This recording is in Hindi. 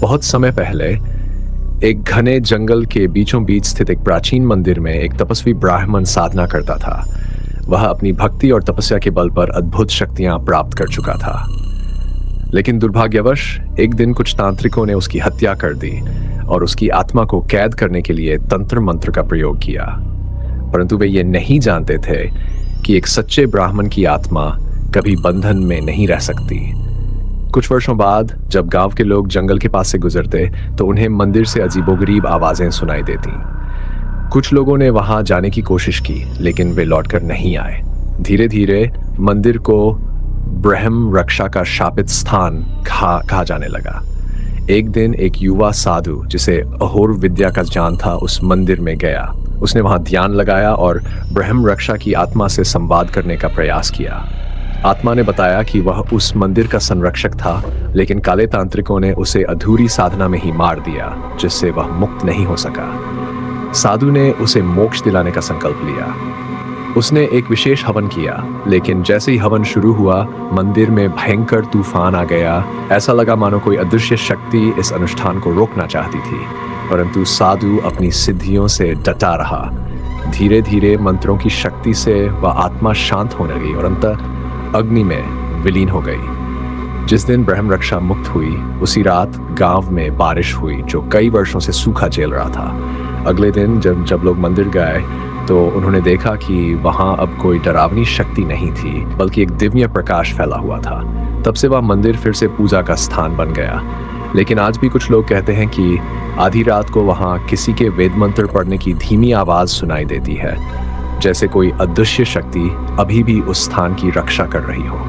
बहुत समय पहले एक घने जंगल के बीचों बीच स्थित एक प्राचीन मंदिर में एक तपस्वी ब्राह्मण साधना करता था। वह अपनी भक्ति और तपस्या के बल पर अद्भुत शक्तियां प्राप्त कर चुका था। लेकिन दुर्भाग्यवश एक दिन कुछ तांत्रिकों ने उसकी हत्या कर दी और उसकी आत्मा को कैद करने के लिए तंत्र मंत्र का प्रयोग किया। परंतु वे ये नहीं जानते थे कि एक सच्चे ब्राह्मण की आत्मा कभी बंधन में नहीं रह सकती। कुछ वर्षों बाद जब गांव के लोग जंगल के पास से गुजरते तो उन्हें मंदिर से अजीबोगरीब आवाजें सुनाई देती। कुछ लोगों ने वहां जाने की कोशिश की, लेकिन वे लौटकर नहीं आए। धीरे धीरे मंदिर को ब्रह्म रक्षा का शापित स्थान कहा जाने लगा। एक दिन एक युवा साधु जिसे अहोर विद्या का ज्ञान था उस मंदिर में गया। उसने वहां ध्यान लगाया और ब्रह्म रक्षा की आत्मा से संवाद करने का प्रयास किया। आत्मा ने बताया कि वह उस मंदिर का संरक्षक था, लेकिन काले तांत्रिकों ने उसे अधूरी साधना में ही मार दिया, जिससे वह मुक्त नहीं हो सका। साधु ने उसे मोक्ष दिलाने का संकल्प लिया। उसने एक विशेष हवन किया, लेकिन जैसे ही हवन शुरू हुआ मंदिर में भयंकर तूफान आ गया। ऐसा लगा मानो कोई अदृश्य शक्ति इस अनुष्ठान को रोकना चाहती थी, परंतु साधु अपनी सिद्धियों से डटा रहा। धीरे धीरे मंत्रों की शक्ति से वह आत्मा शांत होने लगी और अंततः अग्नि में विलीन हो गई। जिस दिन ब्रह्म रक्षा मुक्त हुई उसी रात गांव में बारिश हुई, जो कई वर्षों से सूखा झेल रहा था। अगले दिन जब लोग मंदिर गए तो उन्होंने देखा कि वहां अब कोई डरावनी शक्ति नहीं थी, बल्कि एक दिव्य प्रकाश फैला हुआ था। तब से वह मंदिर फिर से पूजा का स्थान बन गया। लेकिन आज भी कुछ लोग कहते हैं कि आधी रात को वहां किसी के वेद मंत्र पढ़ने की धीमी आवाज सुनाई देती है, जैसे कोई अदृश्य शक्ति अभी भी उस स्थान की रक्षा कर रही हो।